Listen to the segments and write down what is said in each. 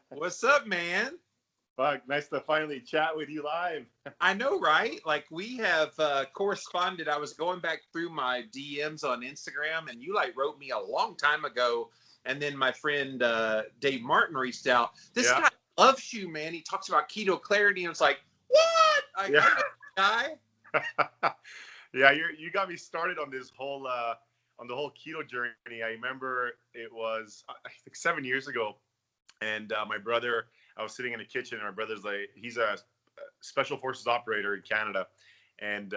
What's up, man? Fuck, nice to finally chat with you live. I know, right? Like we have corresponded. I was going back through my DMs on Instagram, and you like wrote me a long time ago. And then my friend Dave Martin reached out. This guy loves you, man. He talks about keto clarity, and it's like, what? I know this guy. Yeah, you got me started on this whole on the whole keto journey. I remember it was I think 7 years ago, and my brother. I was sitting in the kitchen, and my brother's like, he's a special forces operator in Canada, and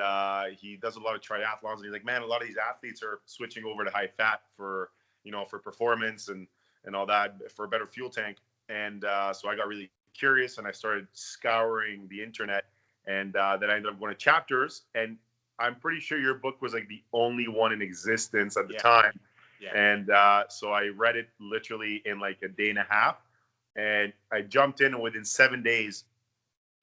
he does a lot of triathlons. And he's like, man, a lot of these athletes are switching over to high fat for performance and all that, for a better fuel tank. And so I got really curious, and I started scouring the internet, and then I ended up going to Chapters, and I'm pretty sure your book was like the only one in existence at the time. Yeah. And so I read it literally in like a day and a half. And I jumped in, and within 7 days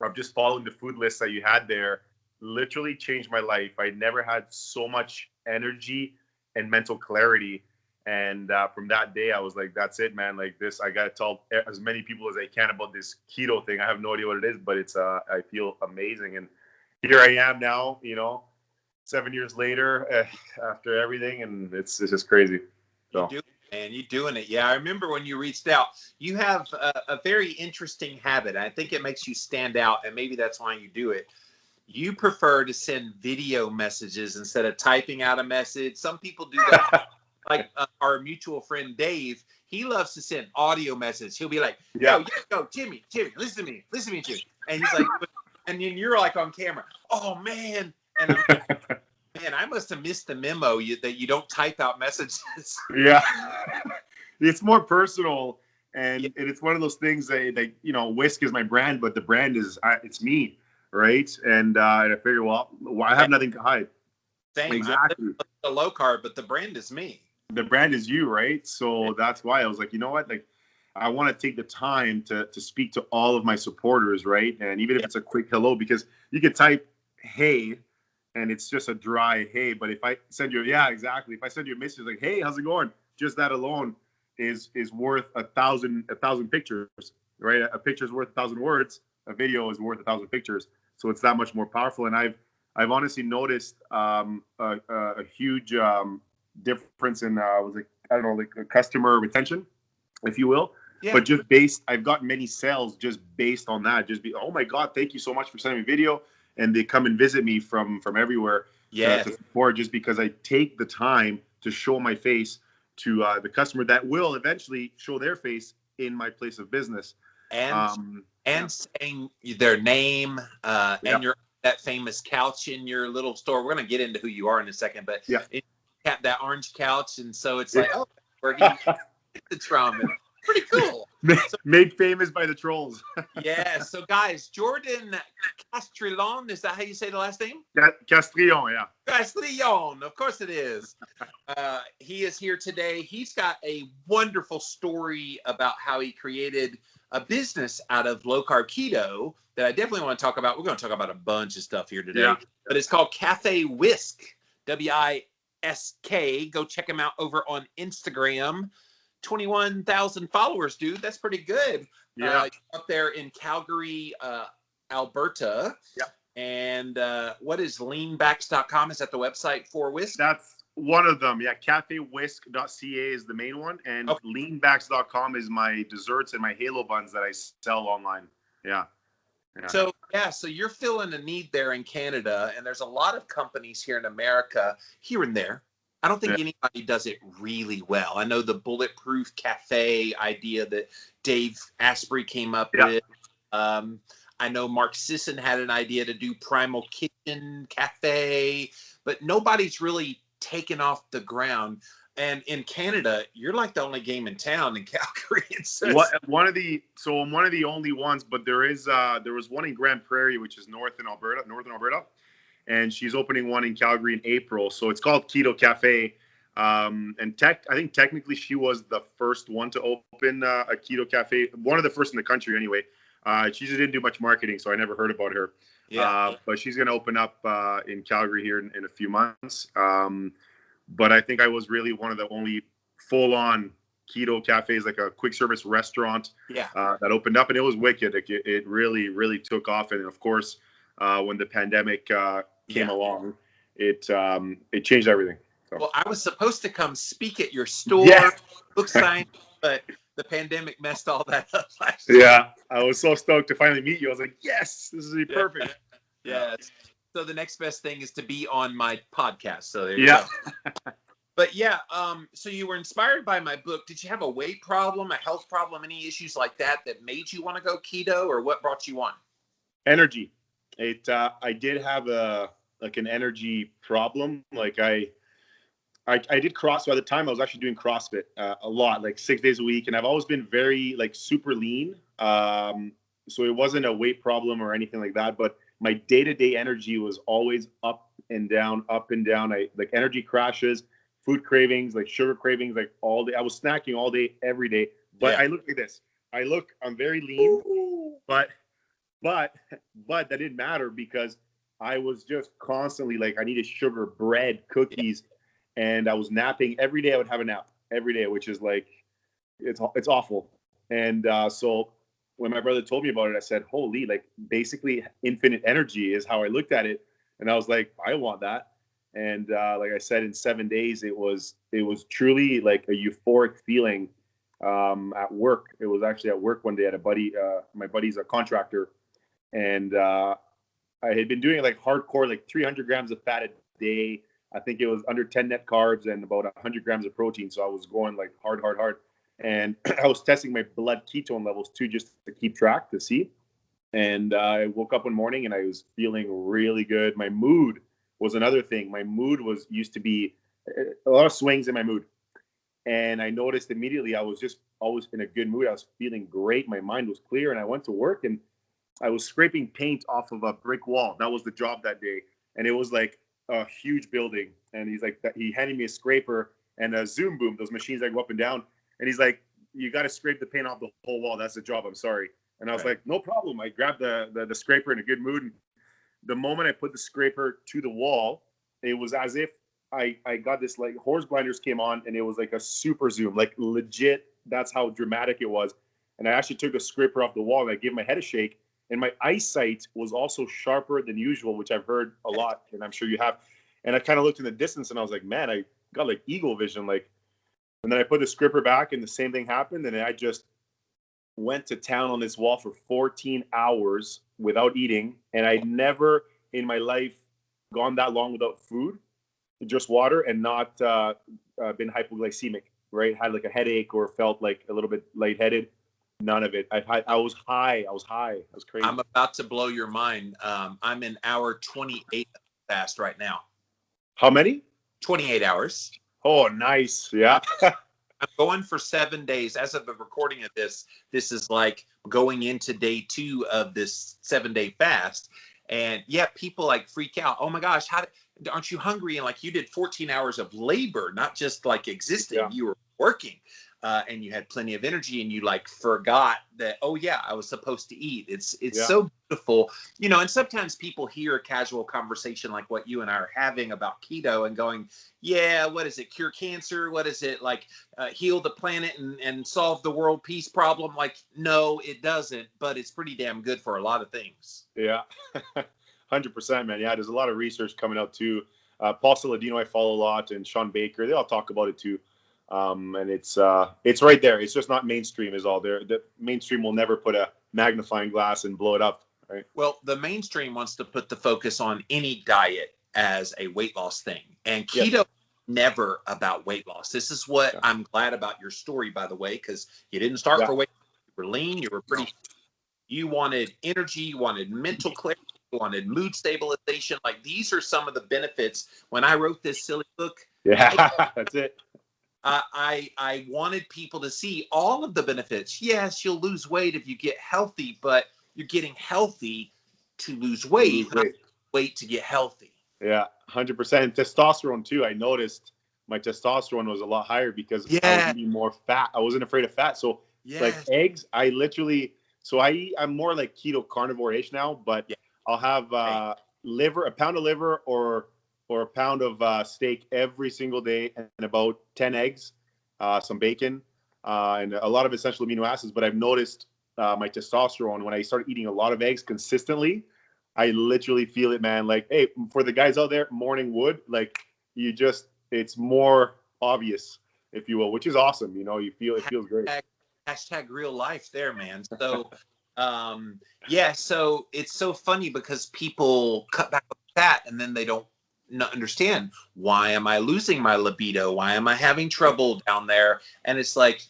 of just following the food list that you had there, literally changed my life. I never had so much energy and mental clarity. And from that day, I was like, that's it, man. Like this, I got to tell as many people as I can about this keto thing. I have no idea what it is, but it's, I feel amazing. And here I am now, 7 years later after everything. And it's just crazy. So. And you're doing it. Yeah, I remember when you reached out. You have a very interesting habit. I think it makes you stand out, and maybe that's why you do it. You prefer to send video messages instead of typing out a message. Some people do that. Like our mutual friend Dave, he loves to send audio messages. He'll be like, yo, Jimmy, listen to me, Jimmy. And he's like, and then you're like on camera. Oh, man. And I'm like, man, I must have missed the memo that you don't type out messages. Yeah. It's more personal, and it's one of those things that WISK is my brand, but the brand is, it's me, right? And I figure, well, I have nothing to hide. Same. Exactly. The low carb, but the brand is me. The brand is you, right? So that's why I was like, you know what? Like, I want to take the time to speak to all of my supporters, right? And even if it's a quick hello, because you could type, hey, and it's just a dry hey. But if I send you, exactly. If I send you a message like, hey, how's it going? Just that alone is worth a thousand pictures, right? A picture is worth 1,000 words. A video is worth 1,000 pictures. So it's that much more powerful. And I've honestly noticed a huge difference in customer retention, if you will. Yeah. But I've gotten many sales just based on that. Oh my God, thank you so much for sending me video. And they come and visit me from everywhere to support, just because I take the time to show my face to the customer that will eventually show their face in my place of business. And saying their name and that famous couch in your little store. We're going to get into who you are in a second, but that orange couch. And so it's like, oh, where he it's from. Pretty cool. Made famous by the trolls. So guys, Jordan Castrillon, is that how you say the last name? Castrillon, yeah. Castrillon, of course it is. He is here today. He's got a wonderful story about how he created a business out of low-carb keto that I definitely want to talk about. We're going to talk about a bunch of stuff here today. But it's called Cafe WISK, WISK. Go check him out over on Instagram. 21,000 followers, dude. That's pretty good. Up there in Calgary, Alberta. And what is leanbacks.com? Is that the website for WISK? That's one of them. cafewisk.ca is the main one. And leanbacks.com is my desserts and my Halo buns that I sell online. So you're filling a need there in Canada, and there's a lot of companies here in America, here and there. I don't think anybody does it really well. I know the Bulletproof Cafe idea that Dave Asprey came up with. I know Mark Sisson had an idea to do Primal Kitchen Cafe, but nobody's really taken off the ground. And in Canada, you're like the only game in town in Calgary. One of the only ones, but there was one in Grand Prairie, which is northern Alberta. And she's opening one in Calgary in April. So it's called Keto Cafe. I think technically she was the first one to open a Keto Cafe. One of the first in the country anyway. She just didn't do much marketing, so I never heard about her. But she's going to open up in Calgary here in a few months. But I think I was really one of the only full-on keto cafes, like a quick service restaurant. Yeah. That opened up, and it was wicked. Like it really, really took off. And of course, when the pandemic came along, it changed everything. So. Well, I was supposed to come speak at your store, book sign, but the pandemic messed all that up last year. Yeah, I was so stoked to finally meet you. I was like, yes, this is perfect. Yes. So the next best thing is to be on my podcast. So there you go. But so you were inspired by my book. Did you have a weight problem, a health problem, any issues like that made you want to go keto, or what brought you on? Energy. I did have an energy problem. Like I did CrossFit. By the time I was actually doing CrossFit a lot, like 6 days a week, and I've always been very like super lean. So it wasn't a weight problem or anything like that, but my day-to-day energy was always up and down, up and down. I like energy crashes, food cravings, like sugar cravings, like all day. I was snacking all day, every day. But I look like this. I'm very lean, but that didn't matter because I was just constantly like, I needed sugar, bread, cookies, and I was napping every day. I would have a nap every day, which is like, it's awful. And so when my brother told me about it, I said, holy, like basically infinite energy is how I looked at it. And I was like, I want that. And like I said, in 7 days, it was truly like a euphoric feeling at work. It was actually at work one day at a buddy. My buddy's a contractor. And I had been doing like hardcore, like 300 grams of fat a day. I think it was under 10 net carbs and about 100 grams of protein. So I was going like hard. And I was testing my blood ketone levels too, just to keep track to see. And I woke up one morning and I was feeling really good. My mood was another thing. My mood used to be a lot of swings in my mood. And I noticed immediately I was just always in a good mood. I was feeling great. My mind was clear. And I went to work and I was scraping paint off of a brick wall. That was the job that day. And it was like a huge building. And he handed me a scraper and a zoom boom, those machines that go up and down. And he's like, you got to scrape the paint off the whole wall. That's the job. I'm sorry. And I was like, no problem. I grabbed the scraper in a good mood. And the moment I put the scraper to the wall, it was as if I got this like horse blinders came on and it was like a super zoom, like legit. That's how dramatic it was. And I actually took the scraper off the wall and I gave my head a shake. And my eyesight was also sharper than usual, which I've heard a lot. And I'm sure you have. And I kind of looked in the distance and I was like, man, I got like eagle vision. Like, and then I put the scraper back and the same thing happened. And I just went to town on this wall for 14 hours without eating. And I'd never in my life gone that long without food, just water, and not been hypoglycemic, right? Had like a headache or felt like a little bit lightheaded. None of it. I was high. I was crazy. I'm about to blow your mind. I'm in hour 28 fast right now. How many? 28 hours. Oh, nice. Yeah. I'm going for 7 days. As of the recording of this is like going into day 2 of this 7-day fast. And yeah, people like freak out. Oh my gosh, aren't you hungry? And like you did 14 hours of labor, not just like existing. Yeah. You were working. And you had plenty of energy and you like forgot that, oh yeah, I was supposed to eat. It's so beautiful, you know, and sometimes people hear a casual conversation like what you and I are having about keto and going, yeah, what is it? Cure cancer? What is it? Like heal the planet and solve the world peace problem? Like, no, it doesn't, but it's pretty damn good for a lot of things. Yeah. 100%, man. Yeah. There's a lot of research coming out too. Paul Saladino, I follow a lot, and Sean Baker, they all talk about it too. And it's right there. It's just not mainstream is all there. The mainstream will never put a magnifying glass and blow it up. Right. Well, the mainstream wants to put the focus on any diet as a weight loss thing, and keto never about weight loss. This is what I'm glad about your story, by the way, because you didn't start for weight. You were lean. You were pretty. You wanted energy. You wanted mental clarity. You wanted mood stabilization. Like these are some of the benefits. When I wrote this silly book, that's it. I wanted people to see all of the benefits. Yes, you'll lose weight if you get healthy, but you're getting healthy to lose weight, not weight to get healthy. Yeah, 100%. Testosterone too. I noticed my testosterone was a lot higher because I was eating more fat. I wasn't afraid of fat. So like eggs, I'm more like keto carnivore-ish now, but I'll have a pound of liver or a pound of steak every single day and about 10 eggs, some bacon. and a lot of essential amino acids. But I've noticed my testosterone when I start eating a lot of eggs consistently. I literally feel it, man. Like, hey, for the guys out there, morning wood, like it's more obvious, if you will, which is awesome. You know, it feels great. Hashtag real life there, man. So, yeah, so it's so funny because people cut back on fat and then they don't understand, why am I losing my libido? Why am I having trouble down there? And it's like,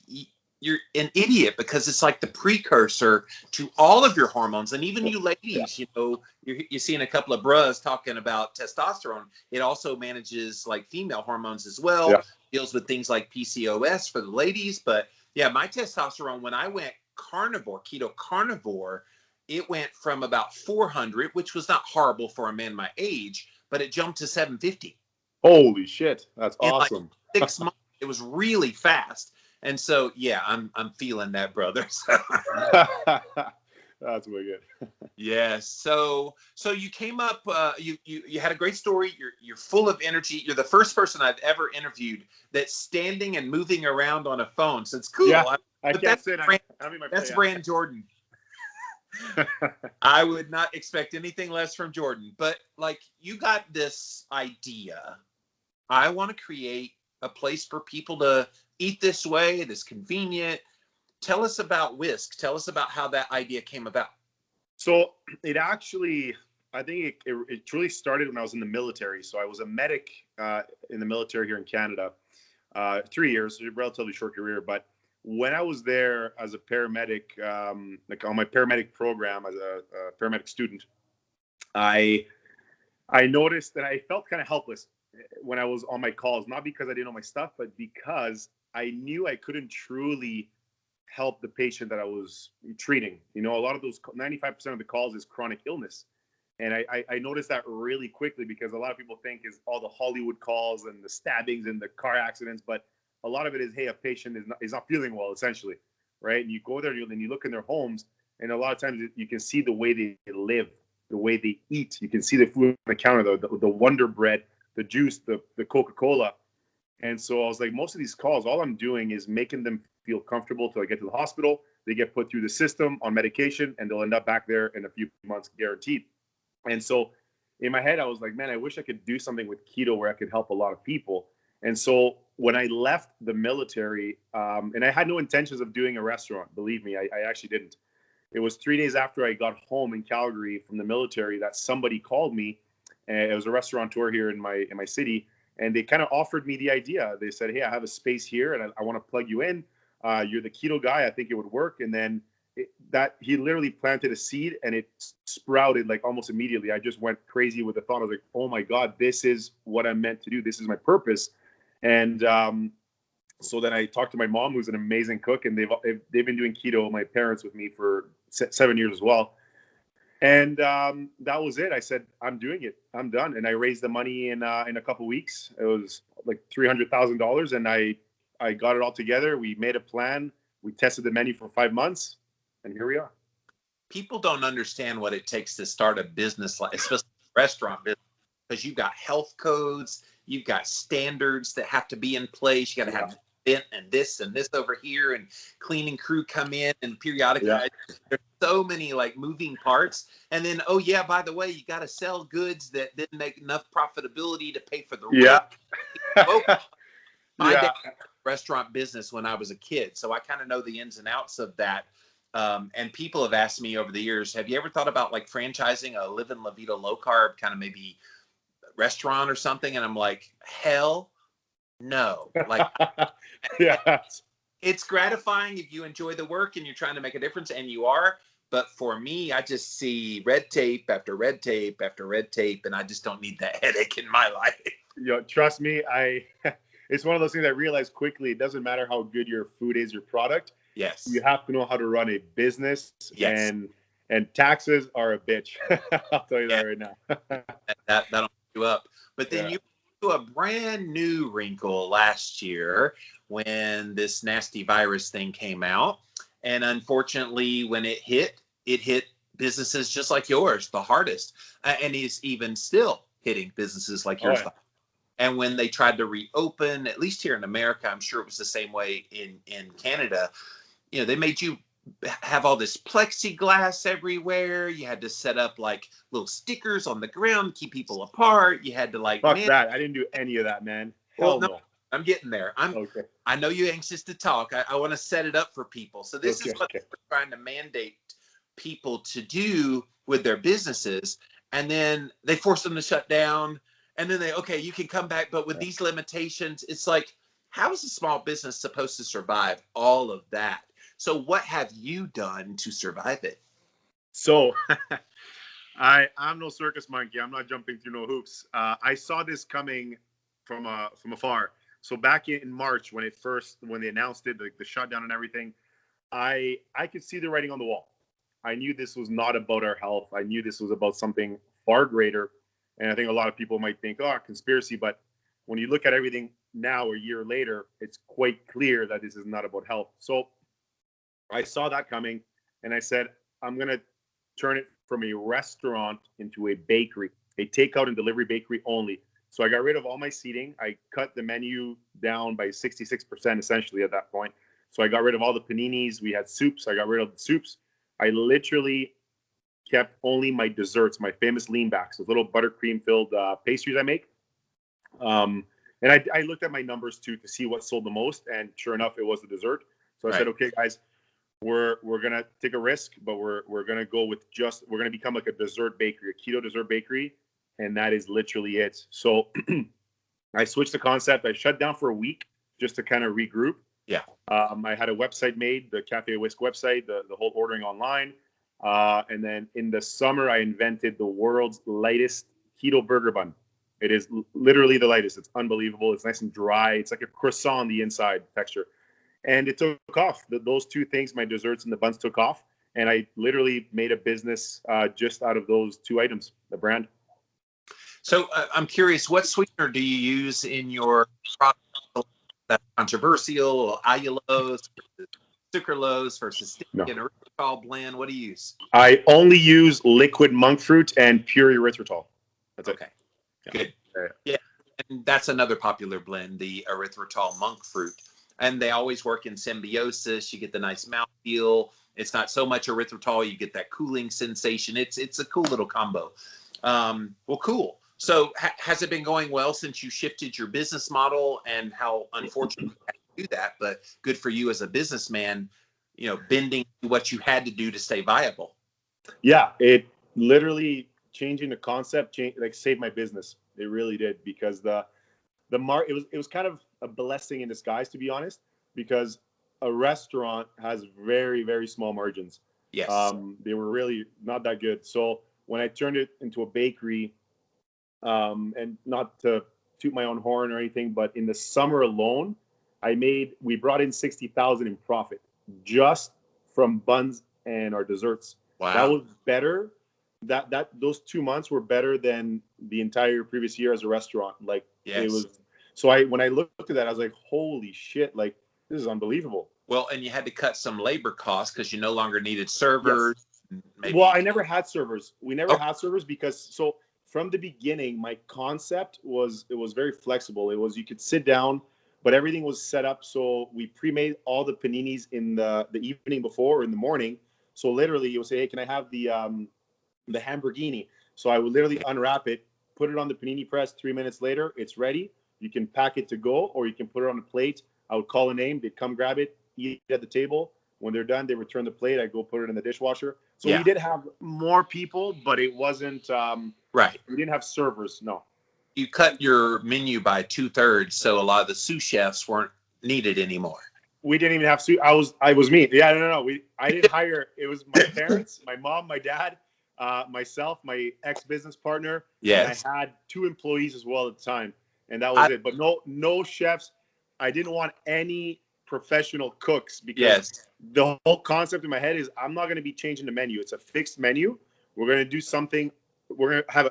you're an idiot, because it's like the precursor to all of your hormones. And even you ladies, you know, you're seeing a couple of bras talking about testosterone. It also manages like female hormones as well, deals with things like PCOS for the ladies. But yeah, my testosterone, when I went keto carnivore, it went from about 400, which was not horrible for a man my age, but it jumped to 750. Holy shit. That's awesome. Like 6 months. It was really fast. And so, yeah, I'm feeling that, brother. That's wicked. Yes. So you came up. You had a great story. You're full of energy. You're the first person I've ever interviewed that's standing and moving around on a phone. So it's cool. Yeah, I can't say that's brand Jordan. I would not expect anything less from Jordan. But like, you got this idea. I want to create a place for people to eat this way. It is convenient. Tell us about WISK. Tell us about how that idea came about. So it actually, I think it truly started when I was in the military. So I was a medic in the military here in Canada, 3 years, a relatively short career. But when I was there as a paramedic, like on my paramedic program as a paramedic student, I noticed that I felt kind of helpless when I was on my calls, not because I didn't know my stuff, but because I knew I couldn't truly help the patient that I was treating. You know, a lot of those, 95% of the calls is chronic illness. And I noticed that really quickly, because a lot of people think is all the Hollywood calls and the stabbings and the car accidents, but a lot of it is, hey, a patient is not feeling well, essentially, right? And you go there and you look in their homes, and a lot of times you can see the way they live, the way they eat. You can see the food on the counter, the Wonder Bread, the juice, the Coca-Cola. And so I was like, most of these calls, all I'm doing is making them feel comfortable till I get to the hospital. They get put through the system on medication, and they'll end up back there in a few months, guaranteed. And so in my head, I was like, man, I wish I could do something with keto where I could help a lot of people. And so when I left the military, and I had no intentions of doing a restaurant, believe me, I actually didn't. It was 3 days after I got home in Calgary from the military that somebody called me. And it was a restaurateur here in my city. And they kind of offered me the idea. They said, hey, I have a space here and I want to plug you in. You're the keto guy. I think it would work. And then he literally planted a seed, and it sprouted like almost immediately. I just went crazy with the thought. I was like, oh my God, this is what I'm meant to do. This is my purpose. And so then I talked to my mom, who's an amazing cook, and they've been doing keto, my parents, with me for 7 years as well. And that was it. I said, I'm doing it. I'm done. And I raised the money in a couple of weeks. It was like $300,000, and I got it all together. We made a plan. We tested the menu for 5 months, and here we are. People don't understand what it takes to start a business, like especially a restaurant business, because you've got health codes, you've got standards that have to be in place. You got to have vent and this over here, and cleaning crew come in and periodically. Yeah. There's so many like moving parts. And then, oh yeah, by the way, you got to sell goods that didn't make enough profitability to pay for the rent. My dad had a restaurant business when I was a kid, so I kind of know the ins and outs of that. And people have asked me over the years, have you ever thought about like franchising a Live in La Vida low carb kind of maybe restaurant or something? And I'm like, hell no. Like, it's gratifying if you enjoy the work and you're trying to make a difference, and you are. But for me, I just see red tape after red tape after red tape, and I just don't need that headache in my life. Trust me, it's one of those things I realized quickly. It doesn't matter how good your food is, your product. Yes. You have to know how to run a business. Yes. And taxes are a bitch. I'll tell you that right now. That'll make you up. But then you to a brand new wrinkle last year when this nasty virus thing came out. And unfortunately, when it hit businesses just like yours the hardest. And is even still hitting businesses like yours. And when they tried to reopen, at least here in America, I'm sure it was the same way in Canada, they made you have all this plexiglass everywhere. You had to set up like little stickers on the ground, keep people apart. You had to Fuck that. I didn't do any of that, man. Hell no. I'm getting there. Okay. I know you're anxious to talk. I want to set it up for people. So this is what we're trying to mandate people to do with their businesses. And then they force them to shut down. And then you can come back. But with these limitations, it's like, how is a small business supposed to survive all of that? So what have you done to survive it? So I'm no circus monkey. I'm not jumping through no hoops. I saw this coming from afar. So back in March, when they announced it, the shutdown and everything, I could see the writing on the wall. I knew this was not about our health. I knew this was about something far greater. And I think a lot of people might think, oh, conspiracy. But when you look at everything now, a year later, it's quite clear that this is not about health. So I saw that coming, and I said, I'm going to turn it from a restaurant into a bakery, a takeout and delivery bakery only. So I got rid of all my seating. I cut the menu down by 66% essentially at that point. So I got rid of all the paninis. We had soups. I got rid of the soups. I literally kept only my desserts, my famous leanbacks, those little buttercream filled pastries I make. And I looked at my numbers too to see what sold the most. And sure enough, it was the dessert. So I said, okay, guys, we're going to take a risk, but we're going to go with we're going to become like a dessert bakery, a keto dessert bakery. And that is literally it. So I switched the concept. I shut down for a week just to kind of regroup. Yeah. I had a website made, the Cafe WISK website, the whole ordering online. And then in the summer, I invented the world's lightest keto burger bun. It is literally the lightest. It's unbelievable. It's nice and dry. It's like a croissant on the inside texture. And it took off. Those two things, my desserts and the buns, took off. And I literally made a business just out of those two items, the brand. So I'm curious, what sweetener do you use in your product? That's controversial, allulose, sucralose versus stick and erythritol blend. What do you use? I only use liquid monk fruit and pure erythritol. That's okay. Good. Yeah. And that's another popular blend, the erythritol monk fruit. And they always work in symbiosis. You get the nice mouthfeel. It's not so much erythritol. You get that cooling sensation. It's a cool little combo. Well, cool. So has it been going well since you shifted your business model? And how unfortunate you had to do that, but good for you as a businessman, bending what you had to do to stay viable. Yeah, it literally changing the concept saved my business. It really did, because it was kind of a blessing in disguise, to be honest, because a restaurant has very, very small margins. Yes. They were really not that good. So when I turned it into a bakery, and not to toot my own horn or anything, but in the summer alone, we brought in $60,000 in profit just from buns and our desserts. Wow. That was better. Those 2 months were better than the entire previous year as a restaurant. Like, yes. It was. So when I looked at that, I was like, holy shit, like, this is unbelievable. Well, and you had to cut some labor costs because you no longer needed servers. Yes. Well, I never had servers. We never had servers because from the beginning, my concept was very flexible. It was, you could sit down, but everything was set up. So we pre-made all the paninis in the evening before or in the morning. So literally you would say, hey, can I have the hamburgini? So I would literally unwrap it, put it on the panini press. 3 minutes later, it's ready. You can pack it to go, or you can put it on a plate. I would call a name. They'd come grab it, eat it at the table. When they're done, they return the plate. I'd go put it in the dishwasher. So we did have more people, but it wasn't right. We didn't have servers. No. You cut your menu by 2/3, so a lot of the sous chefs weren't needed anymore. We didn't even have sous. I was me. Yeah, no. I didn't hire. It was my parents, my mom, my dad, myself, my ex-business partner. Yes. And I had 2 employees as well at the time, and that was it. But no chefs. I didn't want any professional cooks, because the whole concept in my head is I'm not going to be changing the menu. It's a fixed menu. We're going to do something. We're going to have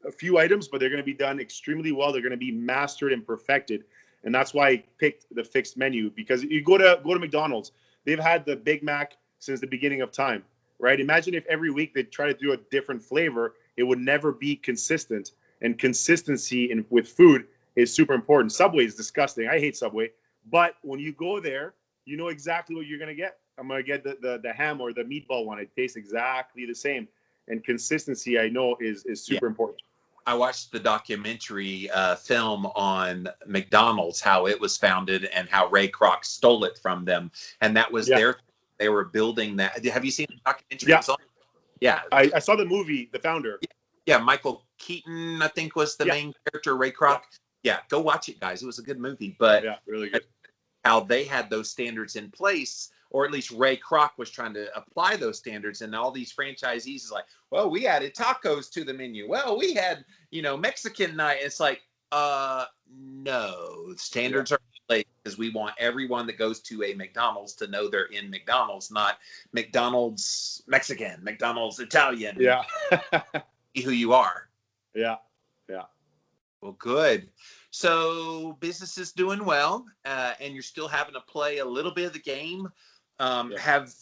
a few items, but they're going to be done extremely well. They're going to be mastered and perfected. And that's why I picked the fixed menu, because you go to McDonald's, they've had the Big Mac since the beginning of time, right? Imagine if every week they try to do a different flavor, it would never be consistent. And consistency with food is super important. Subway is disgusting. I hate Subway. But when you go there, you know exactly what you're going to get. I'm going to get the ham or the meatball one. It tastes exactly the same. And consistency, I know, is super important. I watched the documentary film on McDonald's, how it was founded and how Ray Kroc stole it from them. And that was they were building that. Have you seen the documentary? Yeah. I saw the movie, The Founder. Yeah. Michael Keaton, I think, was the main character, Ray Kroc. Yeah. Go watch it, guys. It was a good movie. But really good. How they had those standards in place, or at least Ray Kroc was trying to apply those standards, and all these franchisees is like, well, we added tacos to the menu. Well, we had, Mexican night. It's like, no, standards are in place because we want everyone that goes to a McDonald's to know they're in McDonald's, not McDonald's Mexican, McDonald's Italian. Yeah. Be who you are. Yeah. Well, good. So business is doing well, and you're still having to play a little bit of the game. Have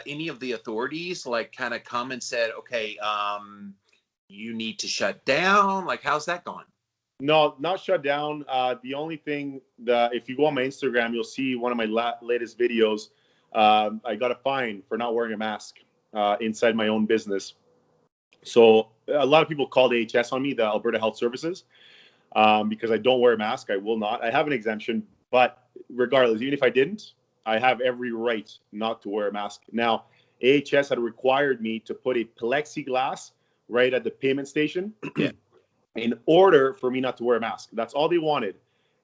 any of the authorities kind of come and said, okay, you need to shut down? Like, how's that going? No, not shut down. The only thing that if you go on my Instagram, you'll see one of my latest videos. I got a fine for not wearing a mask inside my own business. So a lot of people called AHS on me, the Alberta Health Services, because I don't wear a mask. I will not. I have an exemption, but regardless, even if I didn't, I have every right not to wear a mask. Now, AHS had required me to put a plexiglass right at the payment station in order for me not to wear a mask. That's all they wanted.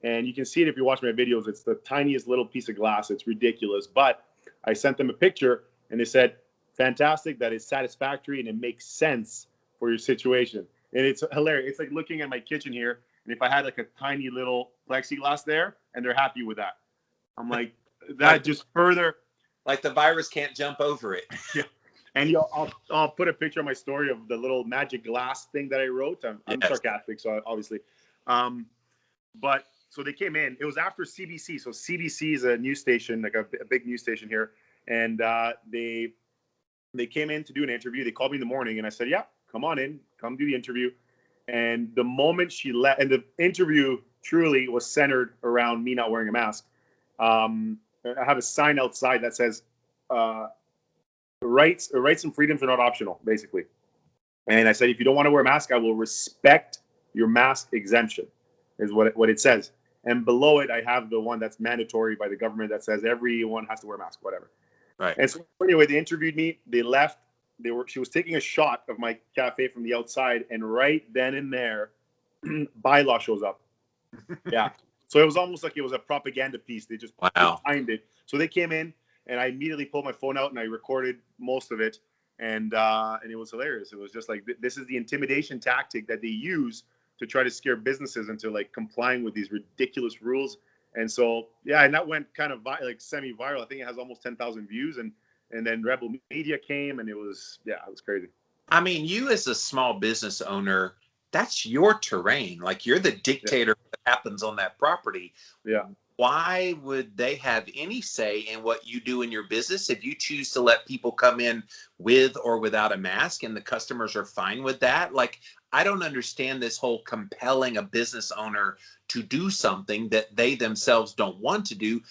And you can see it if you watch my videos. It's the tiniest little piece of glass. It's ridiculous. But I sent them a picture, and they said, fantastic, that is satisfactory, and it makes sense for your situation. And it's hilarious. It's like looking at my kitchen here, and if I had a tiny little plexiglass there, and they're happy with that. I'm like, that just further. Like the virus can't jump over it. Yeah. And I'll put a picture of my story of the little magic glass thing that I wrote. I'm sarcastic, so obviously. But so they came in. It was after CBC. So CBC is a news station, like a big news station here. And they came in to do an interview. They called me in the morning, and I said, yeah, come on in. Come do the interview. And the moment she left, and the interview truly was centered around me not wearing a mask. I have a sign outside that says, rights and freedoms are not optional, basically. And I said, if you don't want to wear a mask, I will respect your mask exemption, is what it says. And below it, I have the one that's mandatory by the government that says everyone has to wear a mask, whatever. Right. And so anyway, they interviewed me. They left. She was taking a shot of my cafe from the outside, and right then and there, bylaw shows up. Yeah. So it was almost like it was a propaganda piece. They just timed it. So they came in, and I immediately pulled my phone out and I recorded most of it. And it was hilarious. It was just like, this is the intimidation tactic that they use to try to scare businesses into complying with these ridiculous rules. And so, and that went kind of semi-viral. I think it has almost 10,000 views. And then Rebel Media came, and it was crazy. I mean, you as a small business owner, that's your terrain. Like, you're the dictator of what happens on that property. Yeah. Why would they have any say in what you do in your business if you choose to let people come in with or without a mask and the customers are fine with that? Like, I don't understand this whole compelling a business owner to do something that they themselves don't want to do.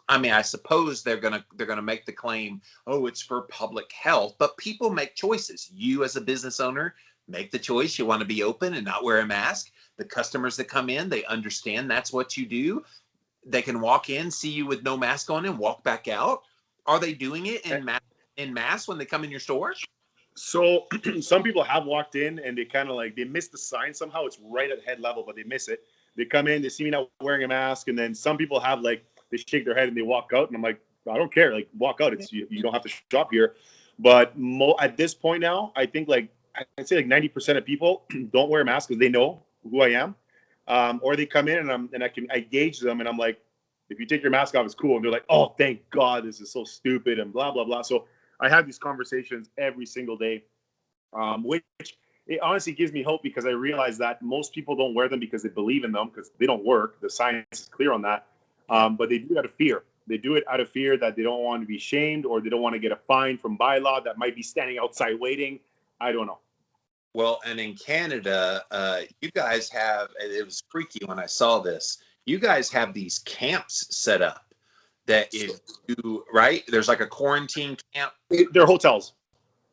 I mean, I suppose they're gonna make the claim, oh, it's for public health, but people make choices. You as a business owner make the choice. You want to be open and not wear a mask. The customers that come in, they understand that's what you do. They can walk in, see you with no mask on, and walk back out. Are they doing it in mass when they come in your store? So some people have walked in and they kind of they miss the sign somehow. It's right at head level, but they miss it. They come in, they see me not wearing a mask, and then some people have they shake their head and they walk out, and I'm like, I don't care. Walk out. It's you don't have to shop here. But at this point now, I think I'd say 90% of people don't wear a mask because they know who I am. Or they come in and I gauge them, and I'm like, if you take your mask off, it's cool. And they're like, oh, thank God, this is so stupid and blah, blah, blah. So I have these conversations every single day, which it honestly gives me hope because I realize that most people don't wear them because they believe in them because they don't work. The science is clear on that. But they do it out of fear. They do it out of fear that they don't want to be shamed or they don't want to get a fine from bylaw that might be standing outside waiting. I don't know. Well, and in Canada, you guys have, it was freaky when I saw this. You guys have these camps set up that if you, right? There's like a quarantine camp. They're hotels.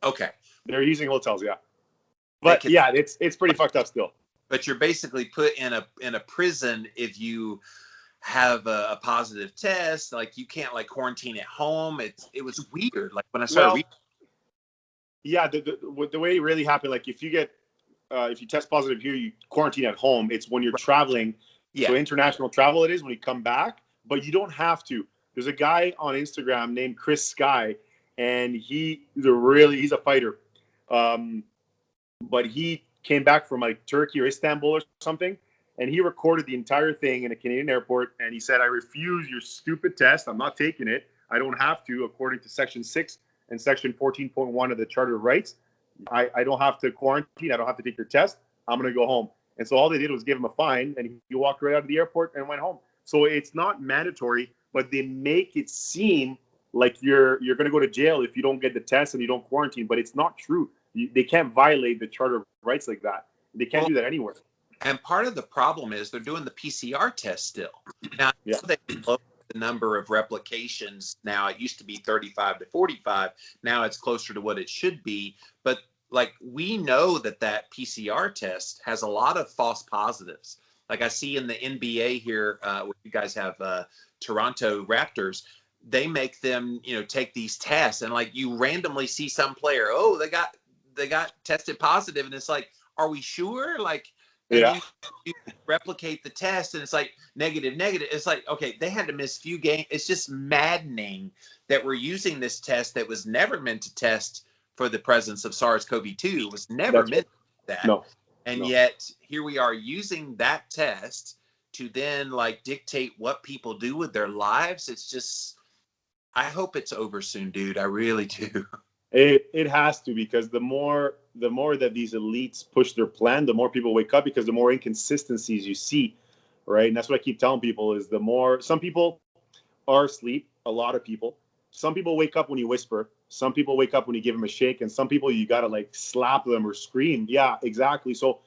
Okay. They're using hotels, yeah. They But can, yeah, it's pretty fucked up still. but you're basically put in a prison if you have a positive test. Like you can't like quarantine at home. It was weird. Like when I started reading. Yeah, the way it really happened, like if you test positive here, you quarantine at home. It's when you're traveling. Yeah. So international travel it is when you come back, but you don't have to. There's a guy on Instagram named Chris Sky, and he's a fighter. But he came back from like Turkey or Istanbul or something, and he recorded the entire thing in a Canadian airport, and he said, "I refuse your stupid test. I'm not taking it. I don't have to, according to Section 6 and Section 14.1 of the Charter of Rights. I don't have to quarantine. I don't have to take your test. I'm going to go home." And so all they did was give him a fine, and he walked right out of the airport and went home. So it's not mandatory, but they make it seem like you're going to go to jail if you don't get the test and you don't quarantine, but it's not true. They can't violate the Charter of Rights like that. They can't do that anywhere. And part of the problem is they're doing the PCR test still. Now, they lower the number of replications. Now, it used to be 35 to 45. Now it's closer to what it should be. But like we know that PCR test has a lot of false positives. Like I see in the NBA here, where you guys have Toronto Raptors, they make them, take these tests, and like you randomly see some player, oh, they got tested positive, and it's like, are we sure? Like, you replicate the test, and it's like negative. It's like, okay, they had to miss few games. It's just maddening that we're using this test that was never meant to test for the presence of SARS-CoV-2. It was never meant that. No. Yet here we are using that test to then like dictate what people do with their lives. It's just, I hope it's over soon, dude. I really do. It has to, because the more that these elites push their plan, the more people wake up, because the more inconsistencies you see, right? And that's what I keep telling people is the more, some people are asleep, a lot of people. Some people wake up when you whisper. Some people wake up when you give them a shake, and some people you got to like slap them or scream. Yeah, exactly. So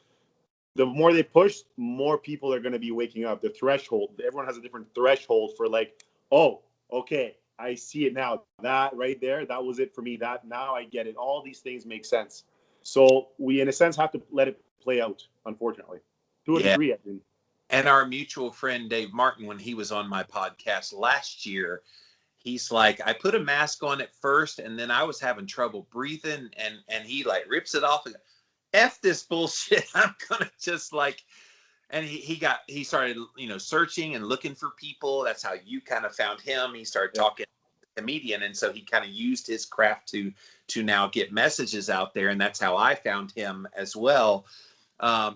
the more they push, more people are going to be waking up. The threshold, everyone has a different threshold for like, oh, okay, I see it now. That right there, that was it for me. That now I get it. All these things make sense. So we, in a sense, have to let it play out, unfortunately. To a degree, I think. And our mutual friend, Dave Martin, when he was on my podcast last year, he's like, I put a mask on at first, and then I was having trouble breathing, and he like rips it off and F this bullshit. I'm gonna just like, and he started, searching and looking for people. That's how you kind of found him. He started talking to the comedian, and so he kind of used his craft to now get messages out there, and that's how I found him as well.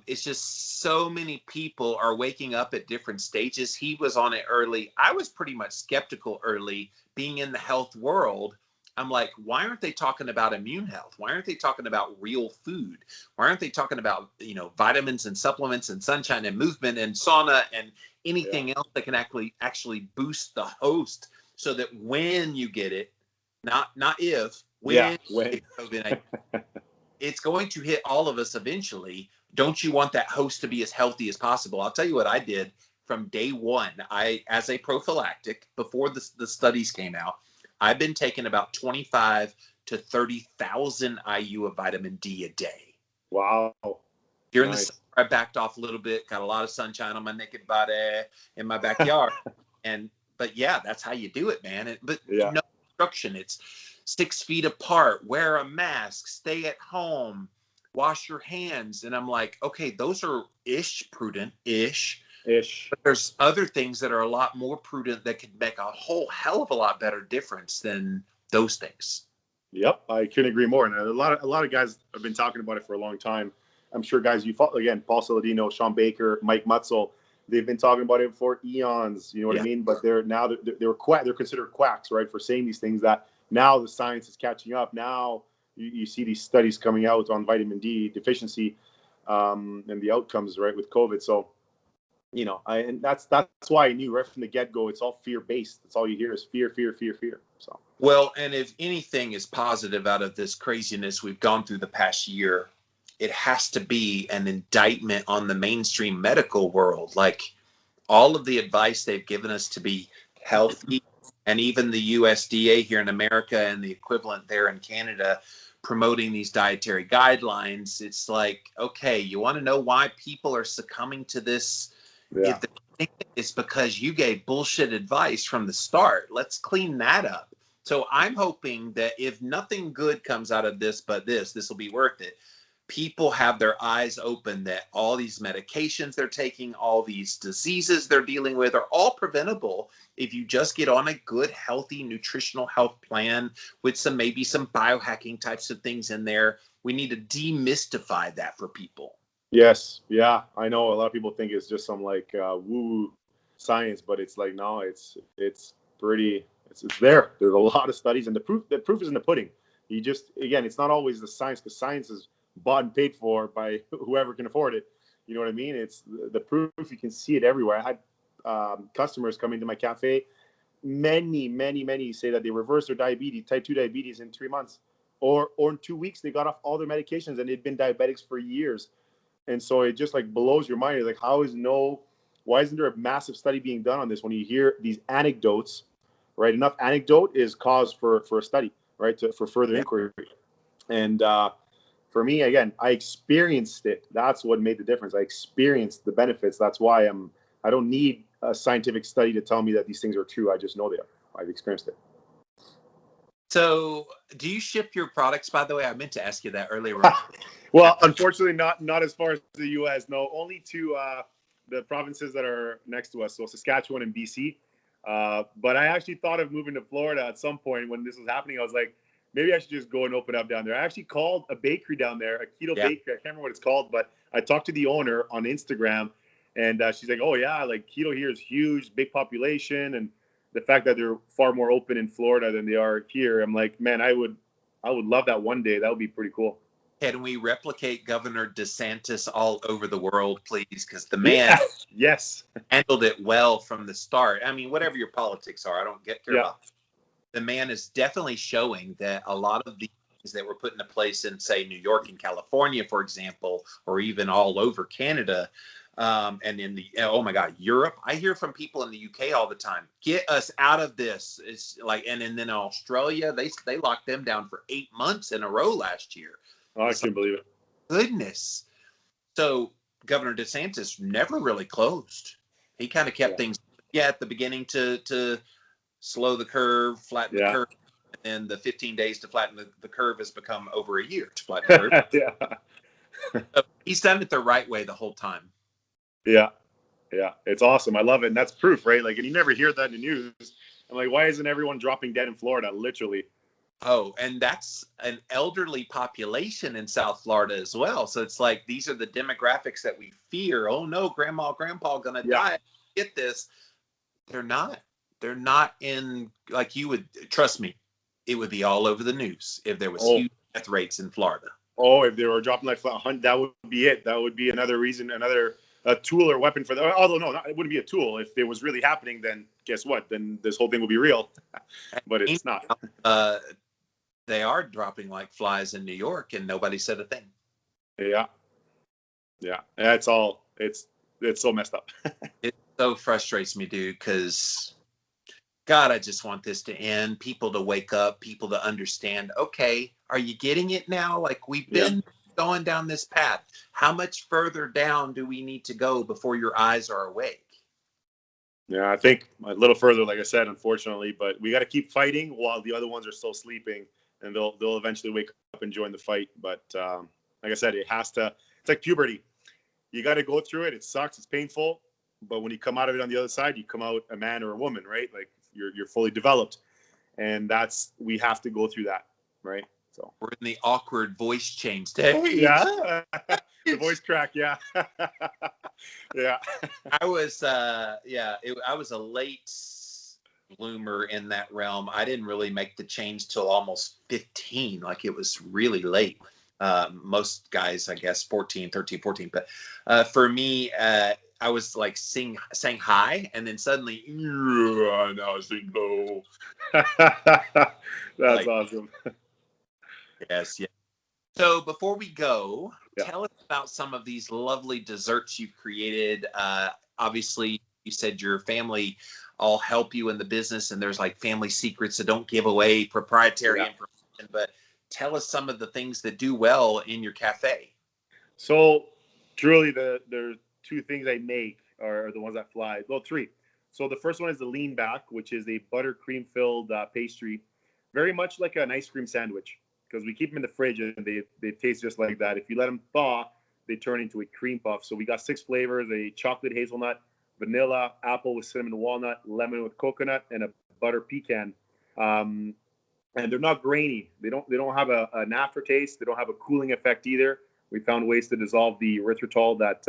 It's just so many people are waking up at different stages. He was on it early. I was pretty much skeptical early, being in the health world. I'm like, why aren't they talking about immune health? Why aren't they talking about real food? Why aren't they talking about, vitamins and supplements and sunshine and movement and sauna and anything else that can actually boost the host, so that when you get it, not if, when you get COVID, it's going to hit all of us eventually. Don't you want that host to be as healthy as possible? I'll tell you what I did from day one. As a prophylactic, before the studies came out, I've been taking about 25 to 30,000 IU of vitamin D a day. Wow. Here in the summer, I backed off a little bit, got a lot of sunshine on my naked body in my backyard. But yeah, that's how you do it, man. No instruction. It's 6 feet apart, wear a mask, stay at home, wash your hands. And I'm like, okay, those are prudent-ish. But there's other things that are a lot more prudent that could make a whole hell of a lot better difference than those things. Yep, I couldn't agree more. And a lot of guys have been talking about it for a long time. I'm sure guys you follow, again, Paul Saladino, Sean Baker, Mike Mutzel, they've been talking about it for eons. You know what I mean? But they're considered quacks, right, for saying these things. That now the science is catching up. Now you see these studies coming out on vitamin D deficiency and the outcomes, right, with COVID. So, and that's why I knew right from the get-go, it's all fear-based. That's all you hear is fear, fear, fear, fear. So, well, and if anything is positive out of this craziness we've gone through the past year, it has to be an indictment on the mainstream medical world. Like all of the advice they've given us to be healthy, and even the USDA here in America and the equivalent there in Canada promoting these dietary guidelines. It's like, okay, you want to know why people are succumbing to this? Yeah. If they think it's because you gave bullshit advice from the start, let's clean that up. So I'm hoping that if nothing good comes out of this, but this will be worth it. People have their eyes open that all these medications they're taking, all these diseases they're dealing with are all preventable if you just get on a good, healthy, nutritional health plan with maybe some biohacking types of things in there. We need to demystify that for people. Yes. Yeah. I know a lot of people think it's just some like woo science, but it's like, no, it's pretty, it's there. There's a lot of studies, and the proof is in the pudding. You just, again, it's not always the science, because science is bought and paid for by whoever can afford it. You know what I mean? It's the proof. You can see it everywhere. I had customers come into my cafe. Many say that they reversed their diabetes, type 2 diabetes, in 3 months, or in 2 weeks they got off all their medications, and they'd been diabetics for years. And so it just like blows your mind. It's like, why isn't there a massive study being done on this? When you hear these anecdotes, right? Enough anecdote is cause for a study, right? For further inquiry. And for me, again, I experienced it. That's what made the difference. I experienced the benefits. That's why I don't need a scientific study to tell me that these things are true. I just know they are. I've experienced it. So do you ship your products, by the way? I meant to ask you that earlier. Well, unfortunately, not as far as the U.S. No, only to the provinces that are next to us, so Saskatchewan and BC. But I actually thought of moving to Florida at some point when this was happening. I was like, maybe I should just go and open up down there. I actually called a bakery down there, a keto bakery. I can't remember what it's called, but I talked to the owner on Instagram, and she's like, oh yeah, like keto here is huge, big population, and the fact that they're far more open in Florida than they are here. I'm like, man, I would love that one day. That would be pretty cool. Can we replicate Governor DeSantis all over the world, please? Because the man handled it well from the start. I mean, whatever your politics are, I don't care about. The man is definitely showing that a lot of the things that were put into place in, say, New York and California, for example, or even all over Canada, and in oh my God, Europe. I hear from people in the UK all the time, get us out of this. It's like, and then in Australia, they locked them down for 8 months in a row last year. Oh, I can't believe it. Goodness. So Governor DeSantis never really closed. He kind of kept things at the beginning to slow the curve, flatten the curve, and then the 15 days to flatten the curve has become over a year to flatten the curve. So he's done it the right way the whole time. Yeah. It's awesome. I love it. And that's proof, right? Like, and you never hear that in the news. I'm like, why isn't everyone dropping dead in Florida? Literally. Oh, and that's an elderly population in South Florida as well. So it's like, these are the demographics that we fear. Oh no, grandma, grandpa gonna die. Get this. They're not in, like, you would, trust me, it would be all over the news if there was huge death rates in Florida. Oh, if they were dropping like that would be it. That would be another reason, a tool or weapon for them. Although no, it wouldn't be a tool. If it was really happening, then guess what? Then this whole thing will be real. But it's not. They are dropping like flies in New York, and nobody said a thing. Yeah. It's so messed up. It so frustrates me, dude, because God, I just want this to end. People to wake up, people to understand. Okay, are you getting it now? Like, we've been going down this path. How much further down do we need to go before your eyes are awake? Yeah, I think a little further, like I said, unfortunately, but we got to keep fighting while the other ones are still sleeping, and they'll eventually wake up and join the fight. But like I said, it's like puberty. You got to go through it. It sucks. It's painful. But when you come out of it on the other side, you come out a man or a woman, right? Like you're fully developed. And we have to go through that, right? So we're in the awkward voice change stage. Yeah. The voice crack. Yeah. Yeah. I was a late bloomer in that realm. I didn't really make the change till almost 15. Like, it was really late. Most guys, I guess 13, 14, but for me, I was like saying hi, and then suddenly now I sing low. That's awesome. Yes. So before we go, Tell us about some of these lovely desserts you've created. Obviously, you said your family all help you in the business, and there's like family secrets, so don't give away proprietary information. But tell us some of the things that do well in your cafe. So truly, there are two things I make are the ones that fly. Well, three. So the first one is the lean back, which is a buttercream filled pastry, very much like an ice cream sandwich, because we keep them in the fridge and they taste just like that. If you let them thaw, they turn into a cream puff. So we got 6 flavors: a chocolate hazelnut, vanilla, apple with cinnamon walnut, lemon with coconut, and a butter pecan. And they're not grainy. They don't have an aftertaste. They don't have a cooling effect either. We found ways to dissolve the erythritol that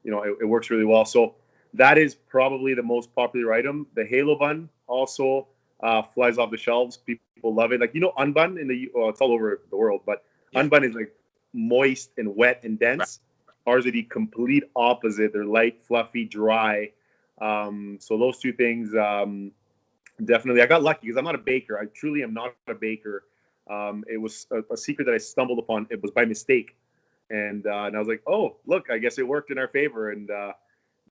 it works really well. So that is probably the most popular item. The Halo bun also flies off the shelves. People love it. Like, unbun it's all over the world, but unbun is like moist and wet and dense. Right. Ours are the complete opposite. They're light, fluffy, dry. So those two things, definitely. I got lucky because I'm not a baker. I truly am not a baker. It was a secret that I stumbled upon. It was by mistake. And I was like, oh, look, I guess it worked in our favor. And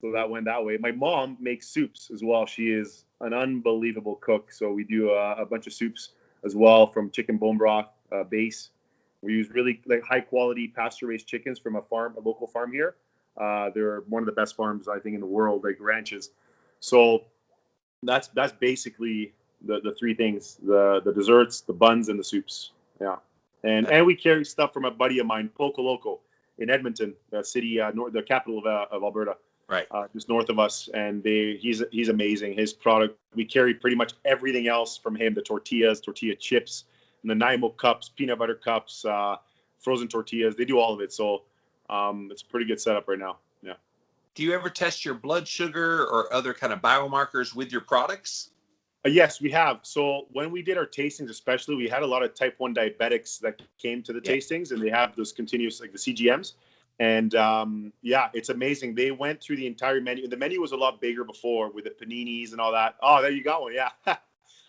so that went that way. My mom makes soups as well. She is an unbelievable cook. So we do a bunch of soups as well, from chicken bone broth base. We use really like high quality pasture raised chickens from a local farm here. They're one of the best farms, I think, in the world, like ranches. So that's basically the three things: the desserts, the buns, and the soups. Yeah. And we carry stuff from a buddy of mine, Poco Loco, in Edmonton, the city, the capital of Alberta, right, just north of us. And he's amazing. His product, we carry pretty much everything else from him: the tortillas, tortilla chips, Nanaimo cups, peanut butter cups, frozen tortillas. They do all of it. So it's a pretty good setup right now. Yeah. Do you ever test your blood sugar or other kind of biomarkers with your products? Yes, we have. So when we did our tastings, especially, we had a lot of type 1 diabetics that came to the tastings, and they have those continuous, like the CGMs. And it's amazing. They went through the entire menu. The menu was a lot bigger before with the paninis and all that. Oh, there you go. Yeah.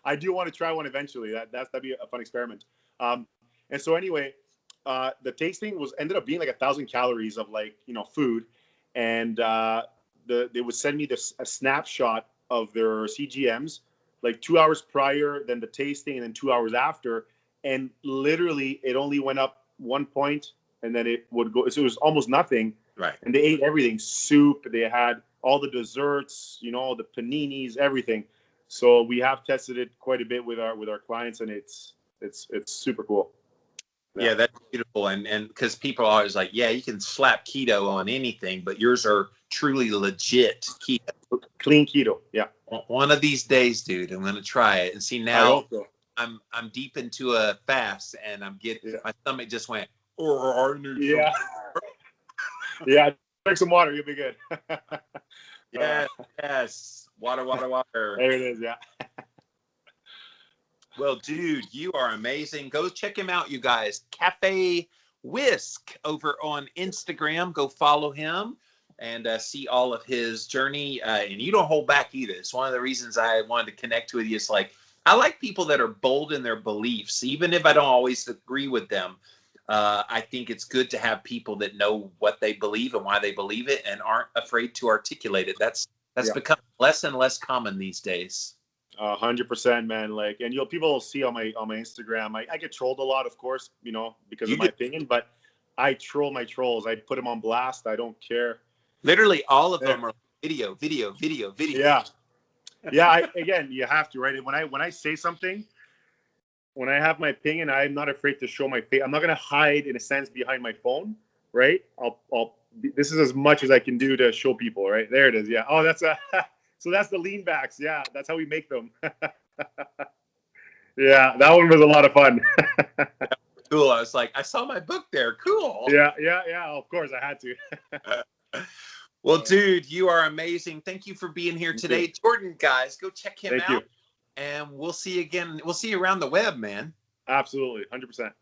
I do want to try one eventually. That'd be a fun experiment. And so anyway, the tasting ended up being like 1,000 calories of food. And they would send me a snapshot of their CGMs, like 2 hours prior than the tasting, and then 2 hours after, and literally it only went up 1 point, and then it would go. So it was almost nothing. Right. And they ate everything: soup. They had all the desserts, the paninis, everything. So we have tested it quite a bit with our clients, and it's super cool. Yeah, that's beautiful. And because people are always like, yeah, you can slap keto on anything, but yours are truly legit keto. Clean keto. Yeah. One of these days, dude, I'm going to try it. And see, now I'm deep into a fast, and my stomach just went, yeah. Yeah. Drink some water. You'll be good. Yes. Water. There it is. Yeah. Well, dude, you are amazing. Go check him out, you guys. Cafe WISK over on Instagram. Go follow him and see all of his journey. And you don't hold back either. It's one of the reasons I wanted to connect with you. It's like, I like people that are bold in their beliefs, even if I don't always agree with them. I think it's good to have people that know what they believe and why they believe it and aren't afraid to articulate it. That's become less and less common these days. 100%, man. Like, and people will see on my Instagram, I get trolled a lot, of course, because of my opinion, but I troll my trolls. I put them on blast. I don't care. Literally all of them are video. Yeah. Again, you have to, right? When I say something, when I have my opinion, I'm not afraid to show my face. I'm not going to hide, in a sense, behind my phone, right? This is as much as I can do to show people, right? There it is. Yeah. Oh, so that's the lean backs. Yeah, that's how we make them. Yeah, that one was a lot of fun. Cool. I was like, I saw my book there. Cool. Yeah. Of course, I had to. Well, dude, you are amazing. Thank you for being here today. Jordan, guys, go check him out. And we'll see you again. We'll see you around the web, man. Absolutely. 100%.